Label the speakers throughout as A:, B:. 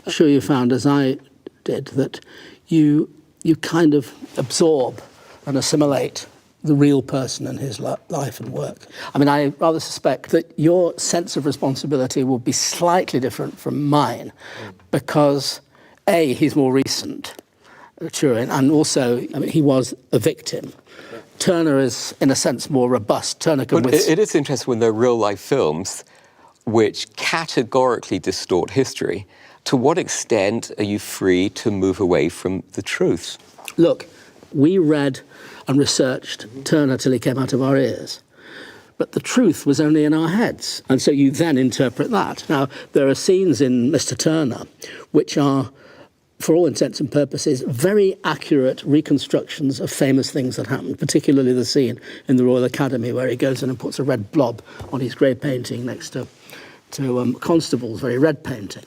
A: sure you found, as I did, that you kind of absorb and assimilate the real person and his life and work. I mean, I rather suspect that your sense of responsibility will be slightly different from mine because, A, he's more recent, Turin, and also, I mean, he was a victim. Turner is, in a sense, more robust. Turner can...
B: But it is interesting when there are real-life films which categorically distort history. To what extent are you free to move away from the truth?
A: Look, we read and researched Turner till he came out of our ears. But the truth was only in our heads. And so you then interpret that. Now, there are scenes in Mr. Turner which are, for all intents and purposes, very accurate reconstructions of famous things that happened, particularly the scene in the Royal Academy where he goes in and puts a red blob on his grey painting next to Constable's very red painting.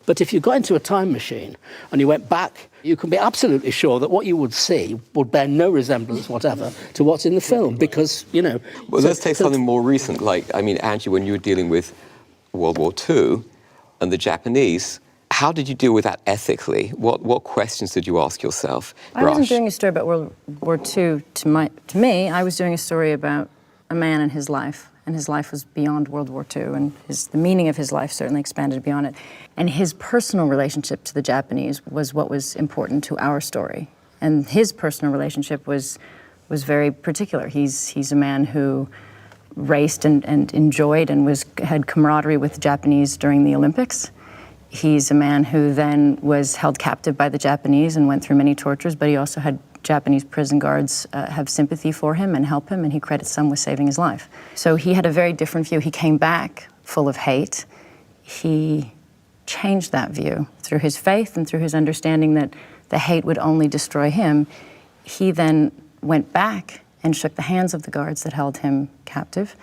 A: But if you got into a time machine and you went back, you can be absolutely sure that what you would see would bear no resemblance whatever to what's in the film, because, you know...
B: Well, let's take something more recent, like, I mean, Angie, when you were dealing with World War II and the Japanese, how did you deal with that ethically? What questions did you ask yourself?
C: I wasn't doing a story about World War II to me. I was doing a story about a man and his life. And his life was beyond World War II, and the meaning of his life certainly expanded beyond it. And his personal relationship to the Japanese was what was important to our story. And his personal relationship was very particular. He's a man who raced and enjoyed and had camaraderie with the Japanese during the Olympics. He's a man who then was held captive by the Japanese and went through many tortures, but he also had Japanese prison guards have sympathy for him and help him, and he credits some with saving his life. So he had a very different view. He came back full of hate. He changed that view through his faith and through his understanding that the hate would only destroy him. He then went back and shook the hands of the guards that held him captive.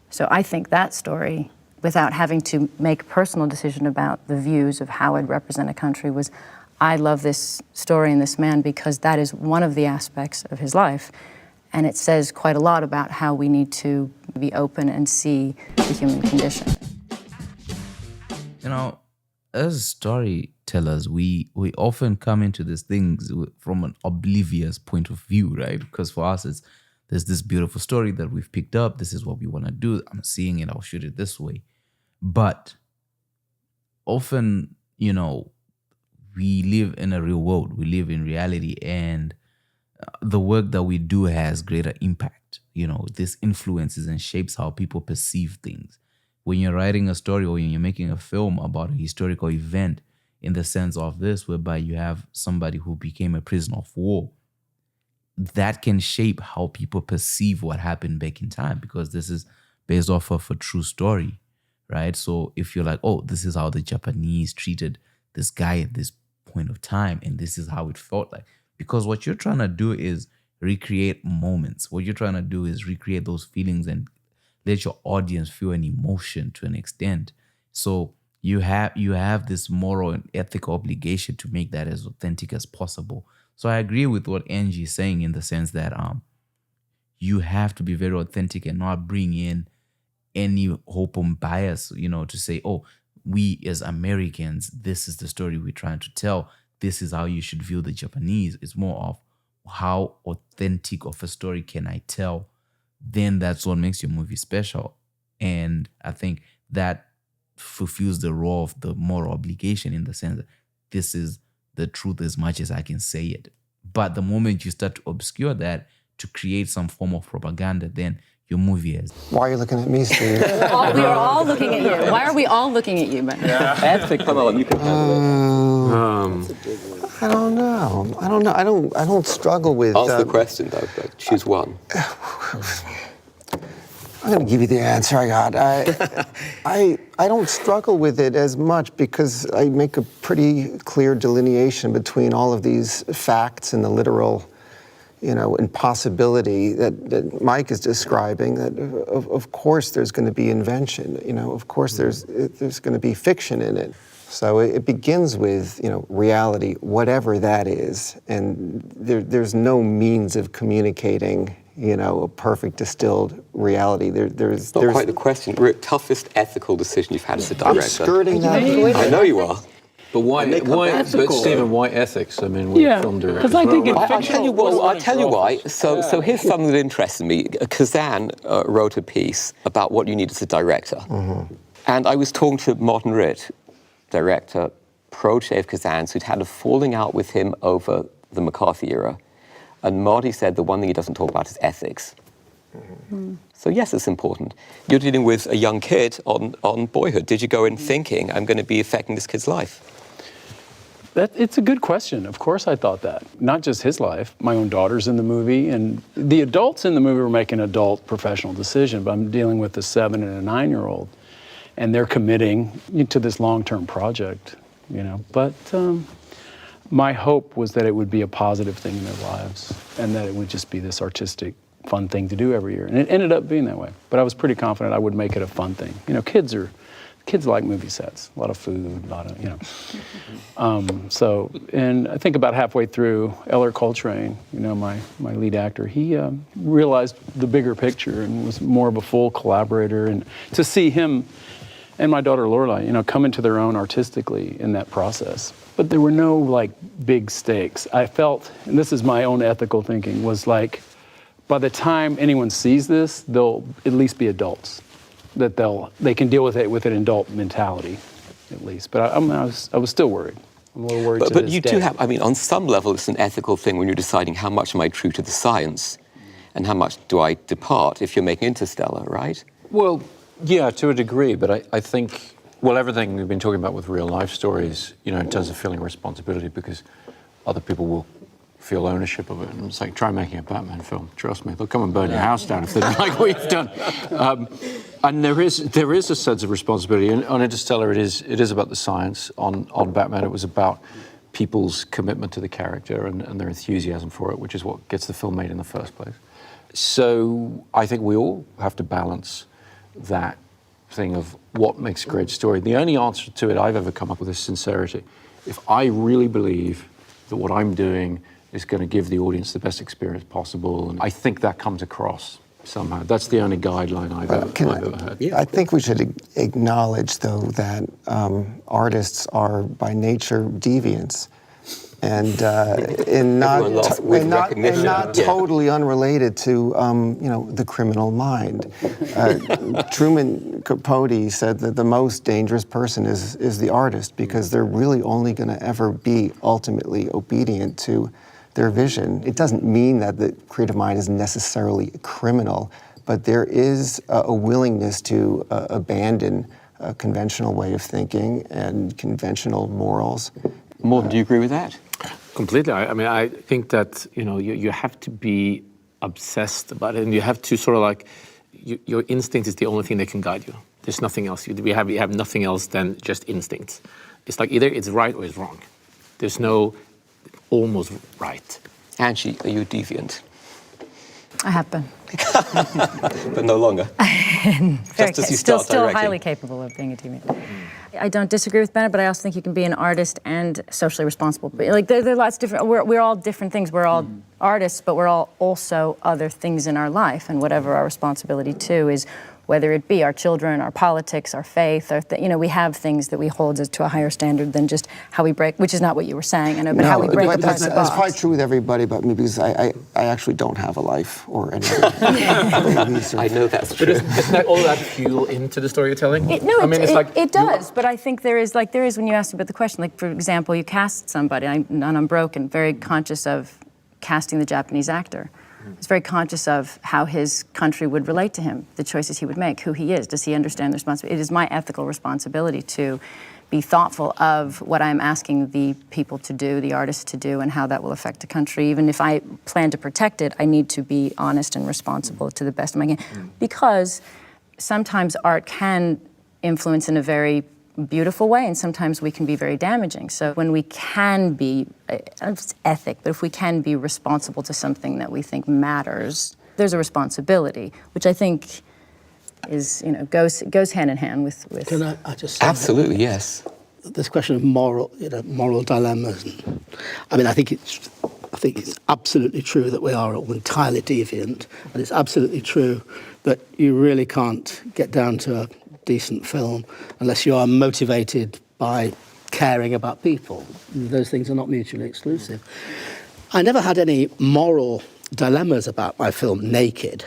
C: So I think that story, without having to make a personal decision about the views of how I'd represent a country, was I love this story and this man because that is one of the aspects of his life. And it says quite a lot about how we need to be open and see the human condition.
D: You know, as storytellers, we often come into these things from an oblivious point of view, right? Because for us, there's this beautiful story that we've picked up. This is what we want to do. I'm seeing it. I'll shoot it this way. But often, you know, we live in a real world. We live in reality, and the work that we do has greater impact. You know, this influences and shapes how people perceive things. When you're writing a story or when you're making a film about a historical event, in the sense of this, whereby you have somebody who became a prisoner of war, that can shape how people perceive what happened back in time, because this is based off of a true story, right? So if you're like, oh, this is how the Japanese treated this guy at this point of time, and this is how it felt like. Because what you're trying to do is recreate moments. What you're trying to do is recreate those feelings and let your audience feel an emotion to an extent. So you have this moral and ethical obligation to make that as authentic as possible. So I agree with what Angie is saying in the sense that you have to be very authentic and not bring in any hope and bias, you know, to say, oh, we as Americans, this is the story we're trying to tell. This is how you should view the Japanese. It's more of how authentic of a story can I tell? Then that's what makes your movie special. And I think that fulfills the role of the moral obligation in the sense that this is the truth as much as I can say it. But the moment you start to obscure that to create some form of propaganda, then your movie is.
E: Why are you looking at me, Steve?
C: We are all looking at you. Why are we all looking at you, man?
B: Come on, you can handle it.
E: I don't know. I don't struggle with...
B: Answer the question, though. Choose one.
E: I'm going to give you the answer I got. I don't struggle with it as much because I make a pretty clear delineation between all of these facts and the literal, you know, impossibility that Mike is describing. That of course there's going to be invention. You know, of course there's going to be fiction in it. So it begins with, you know, reality, whatever that is, and there's no means of communicating, you know, a perfect distilled reality. There's
B: quite the question. We're at toughest ethical decision you've had as a director.
E: I'm skirting that.
B: I know you are.
F: But why?
B: And they come back to
F: But
B: court.
F: Stephen, why ethics? I mean, we're
G: Yeah,
F: film directors.
G: 'cause I think in
F: Well,
B: I'll tell you
G: fictional-
B: I'll tell you why. So here's something that interested me. Kazan wrote a piece about what you need as a director. And I was talking to Martin Ritt, director, protege of Kazan's, who'd had a falling out with him over the McCarthy era. And Marty said the one thing he doesn't talk about is ethics. So yes, it's important. You're dealing with a young kid on Boyhood. Did you go in thinking, I'm going to be affecting this kid's life?
G: It's a good question. Of course I thought that. Not just his life. My own daughter's in the movie, and the adults in the movie were making an adult professional decision, but I'm dealing with a 7 and a 9-year-old, and they're committing to this long-term project, you know. But my hope was that it would be a positive thing in their lives, and that it would just be this artistic, fun thing to do every year. And it ended up being that way. But I was pretty confident I would make it a fun thing. You know, kids like movie sets, a lot of food, a lot of, you know. And I think about halfway through, Eller Coltrane, you know, my lead actor, he realized the bigger picture and was more of a full collaborator. And to see him and my daughter Lorelai, you know, come into their own artistically in that process. But there were no, like, big stakes. I felt, and this is my own ethical thinking, was like, by the time anyone sees this, they'll at least be adults. That they can deal with it with an adult mentality, at least. But I was still worried. I'm a little worried.
B: But you do have, I mean, on some level, it's an ethical thing when you're deciding how much am I true to the science and how much do I depart if you're making Interstellar, right?
F: Well, yeah, to a degree, but I think, well, everything we've been talking about with real life stories, you know, in terms of feeling responsibility, because other people will feel ownership of it. And it's like, try making a Batman film. Trust me, they'll come and burn your house down if they don't like what you've done. And there is a sense of responsibility. And on Interstellar, it is about the science. On Batman, it was about people's commitment to the character and their enthusiasm for it, which is what gets the film made in the first place. So I think we all have to balance that thing of what makes a great story. The only answer to it I've ever come up with is sincerity. If I really believe that what I'm doing is going to give the audience the best experience possible, and I think that comes across somehow. That's the only guideline I've ever had.
E: Yeah. I think we should acknowledge, though, that artists are by nature deviants, and not totally unrelated to you know, the criminal mind. Truman Capote said that the most dangerous person is the artist, because they're really only going to ever be ultimately obedient to their vision. It doesn't mean that the creative mind is necessarily criminal, but there is a willingness to abandon a conventional way of thinking and conventional morals.
B: Morten, do you agree with that?
H: Completely. I mean, I think that, you know, you have to be obsessed about it, and you have to sort of like, your instinct is the only thing that can guide you. There's nothing else. We have nothing else than just instincts. It's like either it's right or it's wrong. There's no almost right.
B: Angie, are you a deviant?
C: I have been.
B: But no longer. Just as you
C: still
B: start directing.
C: highly capable of being a deviant. I don't disagree with Bennett, but I also think you can be an artist and socially responsible. But, like, there are lots of different. We're all different things. We're all artists, but we're all also other things in our life, and whatever our responsibility too is. Whether it be our children, our politics, our faith, you know, we have things that we hold to a higher standard than just how we break, which is not what you were saying, I know, but how we break apart the box.
E: That's probably true with everybody but me, because I actually don't have a life or anything.
B: I know that's true.
H: Isn't that all that fuel into the story you're telling?
C: It does, but I think there is when you asked about the question, like, for example, you cast somebody, and I'm broken, very conscious of casting the Japanese actor. He's very conscious of how his country would relate to him, the choices he would make, who he is. Does he understand the responsibility? It is my ethical responsibility to be thoughtful of what I'm asking the people to do, the artists to do, and how that will affect the country. Even if I plan to protect it, I need to be honest and responsible to the best of my can. Because sometimes art can influence in a very beautiful way, and sometimes we can be very damaging. So when we can be, it's ethic, but if we can be responsible to something that we think matters, there's a responsibility, which I think is, you know, goes hand in hand with.
A: Can I just say
B: Absolutely, yes.
A: this question of moral dilemmas? And, I mean, I think it's absolutely true that we are all entirely deviant, and it's absolutely true that you really can't get down to a decent film unless you are motivated by caring about people. Those things are not mutually exclusive. I never had any moral dilemmas about my film Naked,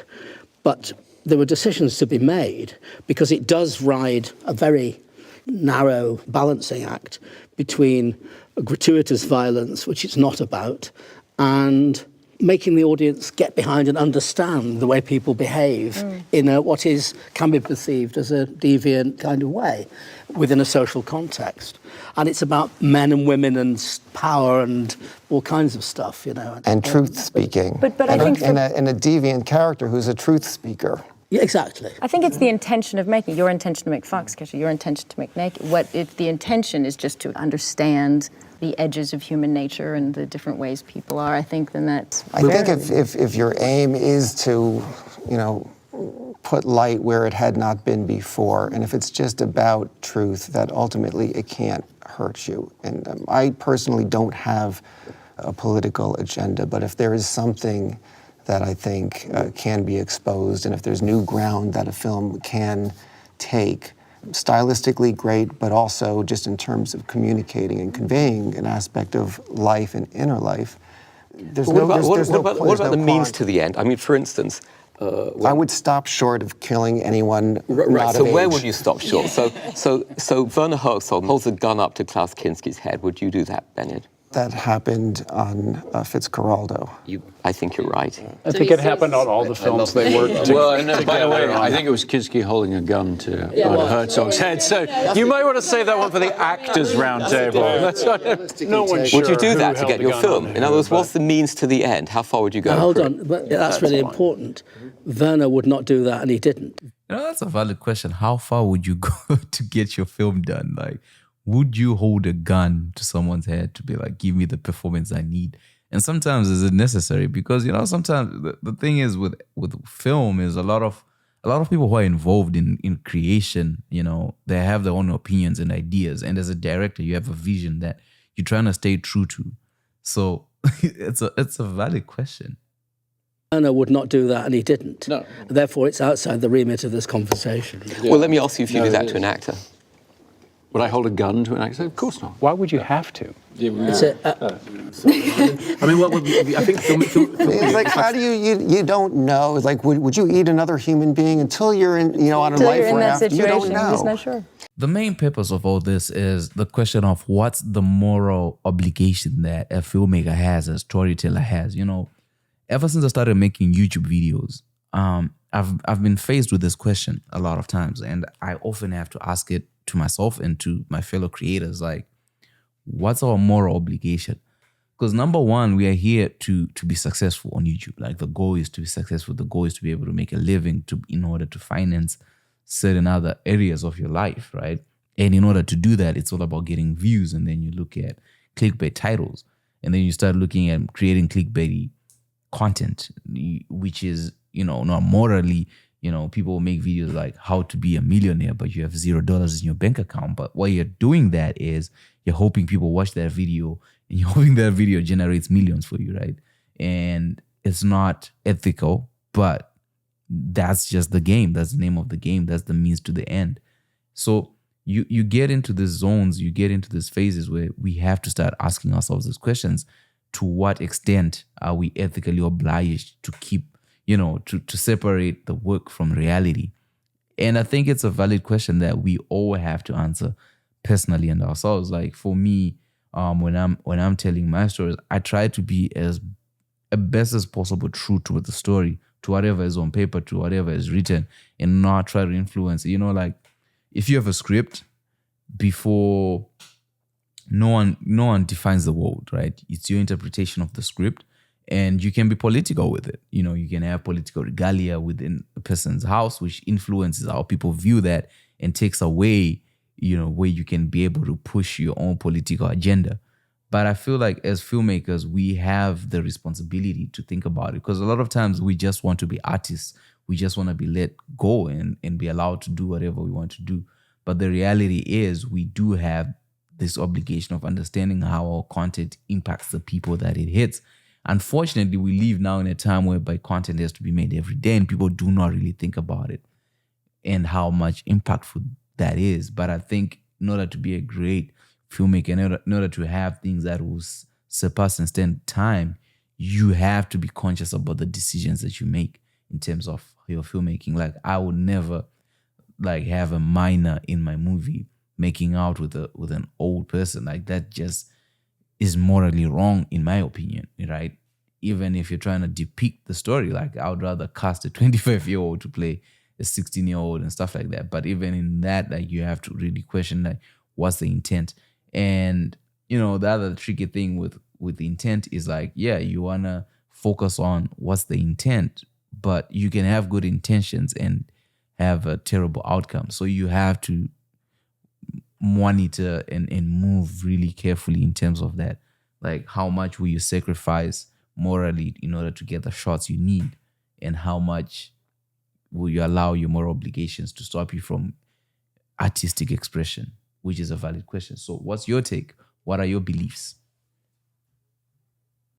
A: but there were decisions to be made because it does ride a very narrow balancing act between gratuitous violence, which it's not about, and making the audience get behind and understand the way people behave in what can be perceived as a deviant kind of way within a social context. And it's about men and women and power and all kinds of stuff, you know.
E: And truth speaking.
C: But I think
E: and a deviant character who's a truth speaker.
A: Yeah, exactly.
C: I think it's the intention of making, your intention to make Foxcatcher, your intention to make Naked. The intention is just to understand the edges of human nature and the different ways people are. I think then that's
E: I think if your aim is to, you know, put light where it had not been before, and if it's just about truth, that ultimately it can't hurt you. And I personally don't have a political agenda, but if there is something that I think can be exposed, and if there's new ground that a film can take, stylistically great, but also just in terms of communicating and conveying an aspect of life and inner life,
B: what about the means to the end? I mean, for instance,
E: I would stop short of killing anyone.
B: Right. So where would you stop short? So Werner Herzog holds a gun up to Klaus Kinski's head. Would you do that, Bennett?
E: That happened on Fitzcarraldo.
B: I think you're right.
G: I think it happened on all the films they worked
F: Well, and by the way, I think it was Kinski holding a gun to Herzog's head. So you might want to save that one for the actors' round table.
G: No one sure
B: Would you do
G: who
B: that to
G: held
B: get
G: the
B: your
G: gun
B: film?
G: on
B: In other words, what's the means to the end? How far would you go?
A: Hold on, but that's really important. Werner would not do that, and he didn't.
D: You know, that's a valid question. How far would you go to get your film done? Like, would you hold a gun to someone's head to be like, give me the performance I need? And sometimes is it necessary? Because, you know, sometimes the thing is with film is a lot of people who are involved in creation, you know, they have their own opinions and ideas. And as a director, you have a vision that you're trying to stay true to. So it's a valid question.
A: Werner would not do that, and he didn't. No. Therefore, it's outside the remit of this conversation.
B: Yeah. Well, let me ask you if you do that to an actor.
F: Would I hold a gun to an actor? Of course not.
G: Why would you have to?
H: I mean, what would I think
E: It's like, how do you don't know? It's like, would you eat another human being until you're in, you know, on a
C: until
E: life
C: you're in that
E: raft? You
C: situation,
E: don't
C: you're just
E: know.
C: not sure.
D: The main purpose of all this is the question of what's the moral obligation that a filmmaker has, a storyteller has. You know, ever since I started making YouTube videos, I've been faced with this question a lot of times, and I often have to ask it to myself and to my fellow creators, like, what's our moral obligation? Because number one, we are here to be successful on YouTube. Like, the goal is to be successful. The goal is to be able to make a living in order to finance certain other areas of your life, right? And in order to do that, it's all about getting views. And then you look at clickbait titles, and then you start looking at creating clickbaity content, which is, you know, not morally. You know, people make videos like how to be a millionaire, but you have $0 in your bank account. But while you're doing that is you're hoping people watch that video, and you're hoping that video generates millions for you, right? And it's not ethical, but that's just the game. That's the name of the game. That's the means to the end. So you get into these zones, you get into these phases where we have to start asking ourselves these questions. To what extent are we ethically obliged to keep, you know, to separate the work from reality? And I think it's a valid question that we all have to answer personally and ourselves. Like, for me, when I'm telling my stories, I try to be as best as possible true to the story, to whatever is on paper, to whatever is written, and not try to influence it. You know, like, if you have a script, before no one defines the world, right? It's your interpretation of the script. And you can be political with it. You know, you can have political regalia within a person's house, which influences how people view that and takes away, you know, where you can be able to push your own political agenda. But I feel like as filmmakers, we have the responsibility to think about it, because a lot of times we just want to be artists. We just want to be let go and be allowed to do whatever we want to do. But the reality is we do have this obligation of understanding how our content impacts the people that it hits. Unfortunately, we live now in a time whereby content has to be made every day, and people do not really think about it and how much impactful that is. But I think in order to be a great filmmaker, in order to have things that will surpass and stand time, you have to be conscious about the decisions that you make in terms of your filmmaking. Like, I would never like have a minor in my movie making out with an old person. Like, that just is morally wrong, in my opinion, right? Even if you're trying to depict the story, like, I would rather cast a 25-year-old to play a 16-year-old and stuff like that. But even in that, like, you have to really question, like, what's the intent? And, you know, the other tricky thing with the intent is, like, yeah, you want to focus on what's the intent, but you can have good intentions and have a terrible outcome. So you have to monitor and move really carefully in terms of that. Like, how much will you sacrifice morally in order to get the shots you need, and how much will you allow your moral obligations to stop you from artistic expression, which is a valid question. So what's your take? What are your beliefs?